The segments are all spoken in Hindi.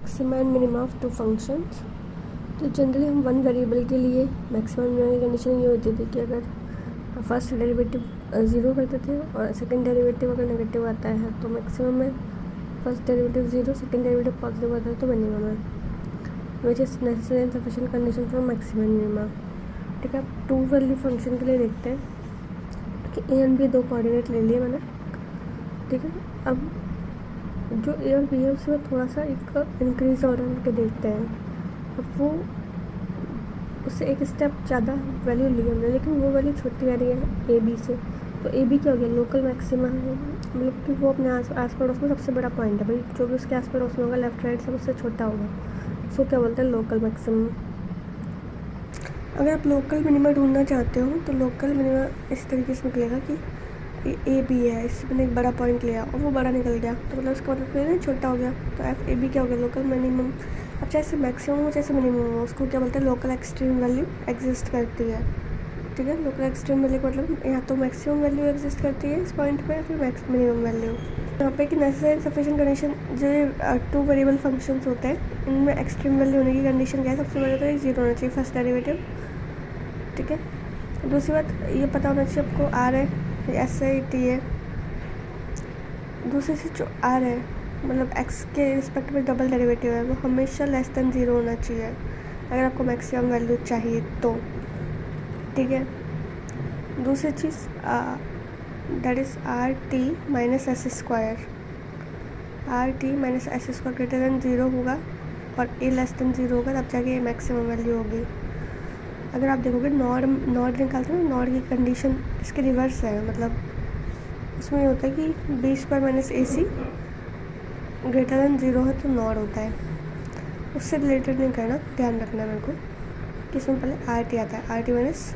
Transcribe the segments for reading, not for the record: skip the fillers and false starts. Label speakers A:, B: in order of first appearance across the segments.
A: Maxima and minima of two functions. तो जनरली हम वन वेरिएबल के लिए मैक्सिमम मिनिमम की कंडीशन ये होती थी कि अगर फर्स्ट डेरिवेटिव ज़ीरो करते थे और सेकंड डेरिवेटिव अगर नेगेटिव आता है तो मैक्सिमम में, first derivative zero second derivative positive आता है तो मिनिमम है, which is necessary and sufficient condition for maximum minima. ठीक है, अब टू वैल्यू फंक्शन के लिए देखते हैं कि ए एंड बी दो कोऑर्डिनेट ले लिए मैंने। ठीक है, अब जो ए और बी है उसमें थोड़ा सा एक इंक्रीज ऑर्डर के देखते हैं। अब वो उससे एक स्टेप ज़्यादा वैल्यू ली हमने, लेकिन वो वैल्यू छोटी आ रही है ए बी से। तो ए बी क्या हो गया, लोकल मैक्सिमा है, मतलब कि वो अपने आस पड़ोस में सबसे बड़ा पॉइंट है भाई, जो भी उसके आस पड़ोस में होगा लेफ्ट राइट सब उससे छोटा होगा, उसको क्या बोलते हैं, लोकल मैक्सिमम। अगर आप लोकल मिनिमा ढूंढना चाहते हो तो लोकल मिनिमा इस तरीके से निकलेगा कि ए बी है, इससे मैंने एक बड़ा पॉइंट लिया और वो बड़ा निकल गया, तो मतलब उसका मतलब फिर छोटा हो गया, तो एफ ए बी क्या हो गया, लोकल मिनिमम। अब चाहे से मैक्सिमम हो चाहे से मिनिमम हो, उसको क्या बोलते हैं, लोकल एक्सट्रीम वैल्यू एग्जिस्ट करती है। ठीक है, लोकल एक्सट्रीम वैल्यू का मतलब यहाँ तो मैक्सिमम वैल्यू एग्जिस्ट करती है इस पॉइंट पे, फिर मिनिमम वैल्यू। यहाँ पे कि नेसेसरी सफिशिएंट कंडीशन जो टू वेरिएबल फंक्शंस होते हैं इनमें एक्सट्रीम वैल्यू होने की कंडीशन क्या है, सबसे पहले तो ये जीरो होना चाहिए फर्स्ट डेरिवेटिव। ठीक है, दूसरी बात ये पता होना चाहिए आपको आर है एस है टी है। दूसरी चीज़ जो आर है मतलब एक्स के रिस्पेक्ट में डबल डेरिवेटिव है, वो हमेशा लेस देन ज़ीरो होना चाहिए अगर आपको मैक्सिमम वैल्यू चाहिए तो। ठीक है, दूसरी चीज़ that is R T minus S square, R T minus S square greater than zero होगा और ए लेस देन ज़ीरो होगा, तब जाके ये मैक्सिमम वैल्यू होगी। अगर आप देखोगे नॉर्ड निकालते हैं, नॉर्ड की कंडीशन इसके रिवर्स है, मतलब उसमें ये होता है कि बी स्क्वायर माइनस ए सी ग्रेटर देन ज़ीरो है तो नॉर्ड होता है, उससे रिलेटेड नहीं करना, ध्यान रखना है मेरे को कि इसमें पहले आर टी आता है, are T minus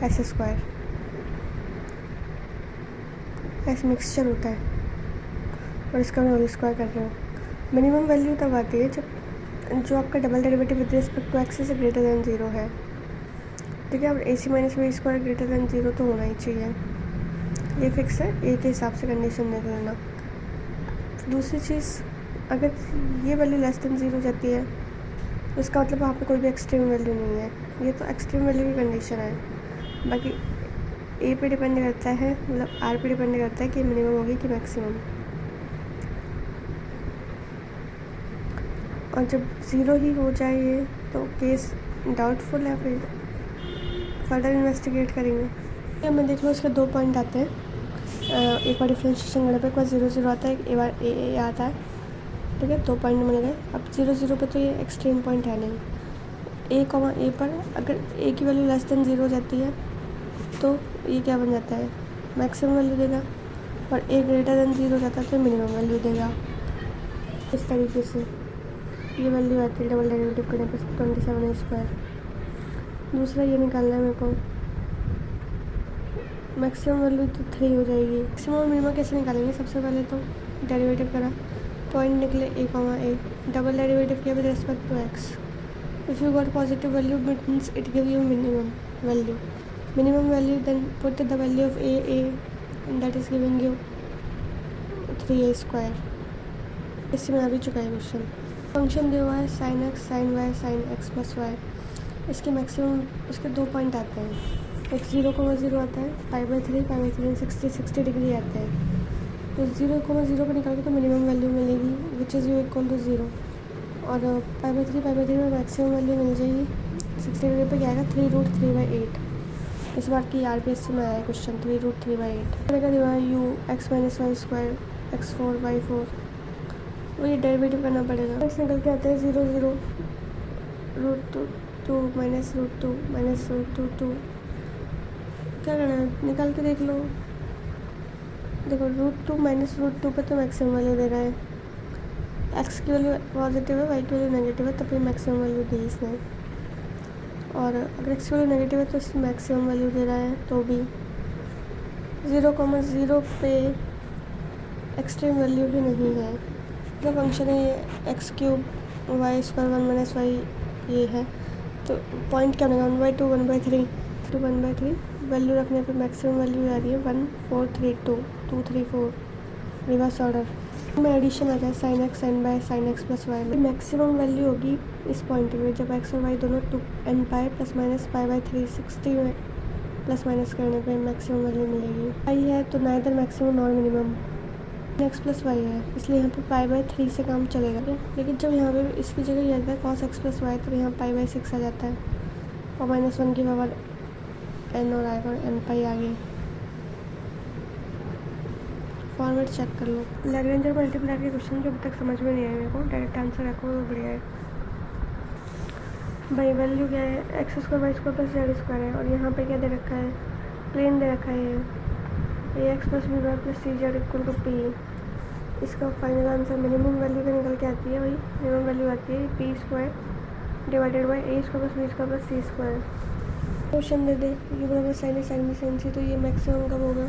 A: S square, ऐसे मिक्सचर होता है और इसका मैं होल स्क्वायर कर रही हूँ। मिनिमम वैल्यू तब आती है जब जो आपका double derivative with respect to X से ग्रेटर देन ज़ीरो है। ठीक है, अब A C minus B square greater than zero तो होना ही चाहिए, ये फिक्स है, ए के हिसाब से कंडीशन देख लेना। दूसरी चीज़, अगर ये वैल्यू लेस देन ज़ीरो जाती है तो इसका मतलब वहाँ पे कोई भी एक्सट्रीम वैल्यू नहीं है, ये तो एक्सट्रीम वैल्यू की कंडीशन है। बाकी ए पे डिपेंड करता है, मतलब आर पे डिपेंड करता है कि मिनिमम होगी कि मैक्सिमम। और जब ज़ीरो ही हो जाए ये तो केस डाउटफुल है, फिर फर्दर इन्वेस्टिगेट करेंगे। अब मैं देख लो इसके दो पॉइंट आते हैं, एक बार डिफ्रेंशिएशन करने पर एक बार ज़ीरो ज़ीरो आता है, एक बार ए आता है। ठीक है, दो पॉइंट मिल गए। अब ज़ीरो ज़ीरो पे तो ये एक्सट्रीम पॉइंट है नहीं, ए कॉमा ए पर अगर ए की वैल्यू लेस देन ज़ीरो हो जाती है तो ये क्या बन जाता है, मैक्सिमम वैल्यू देगा, और ए ग्रेटर देन ज़ीरो हो जाता है तो मिनिमम वैल्यू देगा। इस तरीके से ये वैल्यू आती है डबल डेरिवेटिव करने पर 27 स्क्वायर। दूसरा ये निकालना है मेरे को, मैक्सिमम वैल्यू तो 3 हो जाएगी। मैक्सिमम मिनिमम कैसे निकालेंगे, सबसे पहले तो डेरिवेटिव करा, पॉइंट निकले a comma a, double derivative किया with respect to x, if you got positive value means it give you minimum value then put the value of a and that is giving you 3a square. इससे मैं आ भी चुका है क्वेश्चन। फंक्शन दिया हुआ है sine x sine y sine x plus y, इसके मैक्सिमम उसके दो पॉइंट आते हैं, एक 0,0 आता है, पाई बाई 3 60 डिग्री आते हैं, तो 0,0 पर निकाल के तो मिनिमम वैल्यू मिलेगी which is u equal to 0, और पाई बाई थ्री में मैक्सिमम वैल्यू मिल जाएगी 60 डिग्री पर क्या आएगा 3√3/8। इस बार की RPSC में आया क्वेश्चन 3√3/8। मैंने दिया है u x minus y square x4y4, वो ये डेरिवेटिव करना पड़ेगा। इस निकल के आते हैं 0 √2 माइनस √2 माइनस √2 क्या करना है, निकाल के देख लो। देखो √2 माइनस √2 पे तो मैक्सिमम वैल्यू दे रहा है, एक्स की वैल्यू पॉजिटिव है वाई की वैल्यू नेगेटिव है, तब ये मैक्सिमम वैल्यू दी इसने। और अगर एक्स की वैल्यू नेगेटिव है तो इसमें मैक्सिमम वैल्यू दे रहा है, तो भी 0,0 पे एक्सट्रीम वैल्यू भी नहीं है। जो फंक्शन है ये x cube y square 1 minus y ये है, तो पॉइंट क्या बनेगा 1/2 1/3 वैल्यू रखने पे मैक्सिमम वैल्यू आ रही है 1432 234 रिवर्स ऑर्डर। में एडिशन आ जाए sine x n by sine x plus y में मैक्सिमम वैल्यू होगी इस पॉइंट में जब एक्स और वाई दोनों 2n pi plus minus pi by 360 में प्लस माइनस करने पे मैक्सिमम वैल्यू मिलेगी। पाई है तो neither maximum nor minimum x plus y है, इसलिए यहाँ पे पाई बाई 3 से काम चलेगा। लेकिन जब यहाँ पे इसकी जगह ये आता है कॉस एक्स प्लस वाई तो यहाँ पाई बाई 6 आ जाता है और -1 की पावर n और आएगा और n पाई आगे। फॉर्मेट चेक कर लो। लैग्रेंज और मल्टीप्लायर के क्वेश्चन जो अभी तक समझ में नहीं आए मेरे को, डायरेक्ट आंसर रखो तो बढ़िया है। भाई वैल्यू क्या है, x square Y square plus z square है और यहाँ पे क्या दे रखा है, प्लेन दे रखा है A X plus B Y plus C Z equal to P. इसका फाइनल आंसर मिनिमम वैल्यू का निकल के आती है, वही मिनिमम वैल्यू आती है P square divided by A square plus B square plus C square. Question दे दे ये बराबर साइन है साइन में साइन सी, तो ये मैक्सिमम कब होगा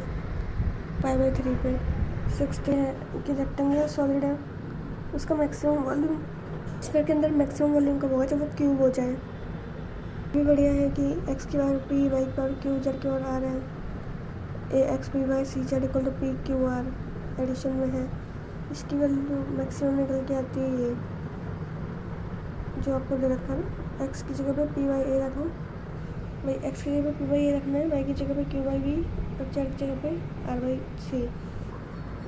A: पाई बाई 3 पे। 60 है कि रेक्टेंगुलर सॉलिड है, उसका मैक्सिमम वॉल्यूम स्फीयर के अंदर मैक्सिमम वॉल्यूम कब होगा जब वो क्यूब हो जाए। भी बढ़िया है कि एक्स की पावर पी वाई की पावर क्यू जेड की पावर आर है, A X P Y C Z equal to P Q R addition में है। इसकी वैल्यू मैक्सिमम निकल के आती है ये जो आपको दे रखा है। एक्स की जगह पे पी वाई ए रखो, भाई एक्स की जगह पे पी वाई ए रखना है, वाई की जगह पे क्यू वाई बी और जेड की जगह पे आर वाई सी।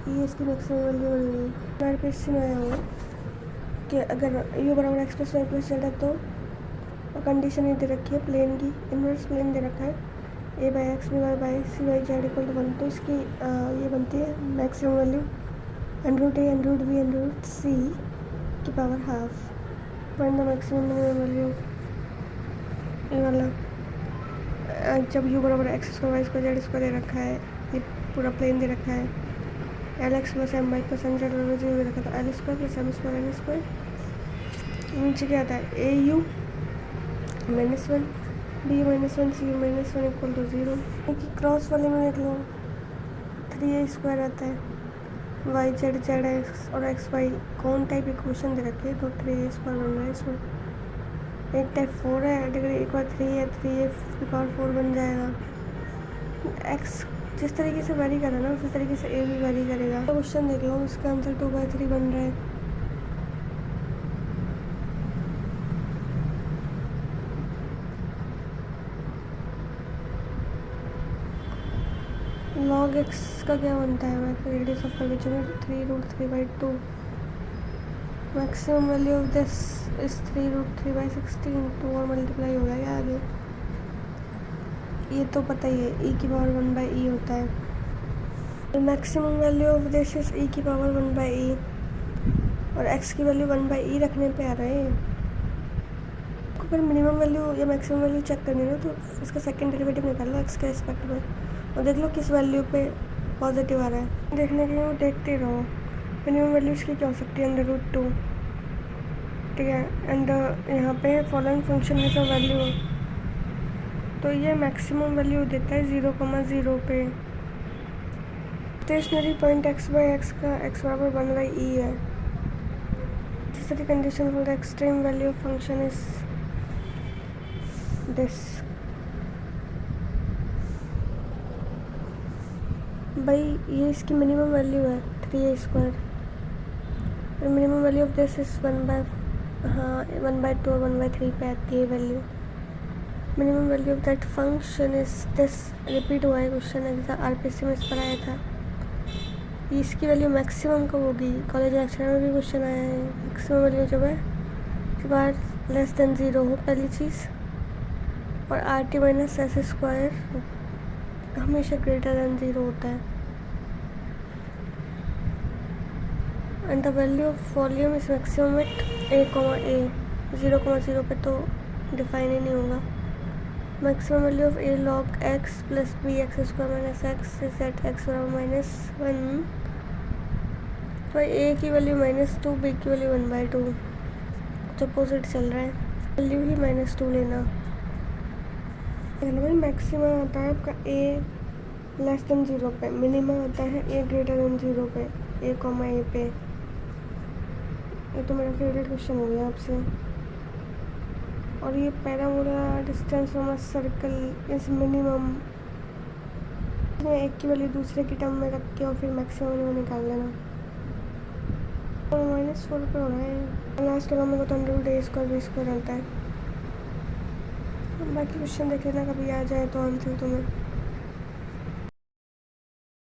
A: ये इसकी मैक्सिमम वैल्यू बनी हुई हमारे पे इससे में आया हुआ कि अगर यू बराबर x plus y plus z है तो कंडीशन ये दे रखी है प्लेन की, इनवर्स प्लेन दे रखा है A by X B Y by C Y Z equal to 1, तो इसकी ये बनती है मैक्सिमम वैल्यू √a√b√c की power half. Find the maximum minimum value ये वाला जब यू बराबर X square Y square Z square दे रखा है, ये पूरा प्लेन दे रखा है, L X plus M Y plus N Z जो दे रखा था L square plus M square N square. नीचे क्या आता है A U -1 B -1 C -1 equal to 0। Cross वाले में देख लो 3a स्क्वायर आता है, वाई जेड जेड एक्स और एक्स वाई कौन टाइप इक्वेशन दे रखी है तो 3a स्क्वायर बन रहा है इसमें। एक टाइप 4 है, अगर एक बार 3 है 3a की पावर 4 बन जाएगा। एक्स जिस तरीके से वेरी कर रहा है ना उसी तरीके से ए भी वेरी करेगा। तो क्वेश्चन देख लो इसका आंसर 2/3 बन रहा है। log x का क्या बनता है, रेडियस ऑफ कर्वेचर में 3√3/2। Maximum value of this is 3√3/16 2 और मल्टीप्लाई हो गया आगे। ये तो पता ही है e की पावर 1/e होता है। Maximum value of this is e की पावर 1/e और x की वैल्यू 1/e रखने पे आ रहा है। अगर मिनिमम वैल्यू या मैक्सिमम वैल्यू चेक करनी हो तो इसका सेकंड डेरिवेटिव निकाल लो x के रिस्पेक्ट में और देख लो किस वैल्यू पे पॉजिटिव आ रहा है। देखने के लिए वो देखते रहो। मिनिमम वैल्यू इसकी क्या हो सकती है √2, ठीक है, एंड यहाँ पे फॉलोइंग फंक्शन में सब वैल्यू, तो ये मैक्सिमम वैल्यू देता है 0,0 पे। Stationary point x by x का x बराबर 1/e है। तीसरी condition for the extreme value of function is this. भाई ये इसकी मिनिमम वैल्यू है 3a स्क्वायर और minimum value of this is 1/2 और 1/3 पे आती है value. Minimum value of that function is this. Repeat हुआ है क्वेश्चन एग्जाम RPC में इस पर आया था। इसकी वैल्यू मैक्सिमम कब होगी, कॉलेज लेक्चर में भी क्वेश्चन आया है। मैक्सिमम वैल्यू जब है जब r लेस देन 0 हो पहली चीज़, और RT माइनस एस स्क्वायर हमेशा ग्रेटर देन 0 होता है। And the value of volume is maximum at a, 0,0 पे तो डिफाइन ही नहीं होगा। Maximum value of a log x plus b x स्क्वायर minus x is at x बराबर -1। तो a की वैल्यू -2, b की वैल्यू 1/2, तो अपोजिट चल रहा है, वैल्यू ही -2 लेना। भाई मैक्सिमम आता है आपका a लेस देन 0 पे, मिनिमम आता है a ग्रेटर देन 0 पे, a, पे। ये तो मेरा फेवरेट क्वेश्चन हो गया आपसे। और ये parabola distance from a circle is minimum, एक की वैल्यू दूसरे की टर्म में रख के और फिर मैक्सिमम निकाल लेना। और -4 पे हो रहा है। लास्ट के मेरे को तो अंडर रूट ए स्क्वायर बी स्क्वायर आता है। बाकी क्वेश्चन देख लेना, कभी आ जाए तो आंसर तुम्हें।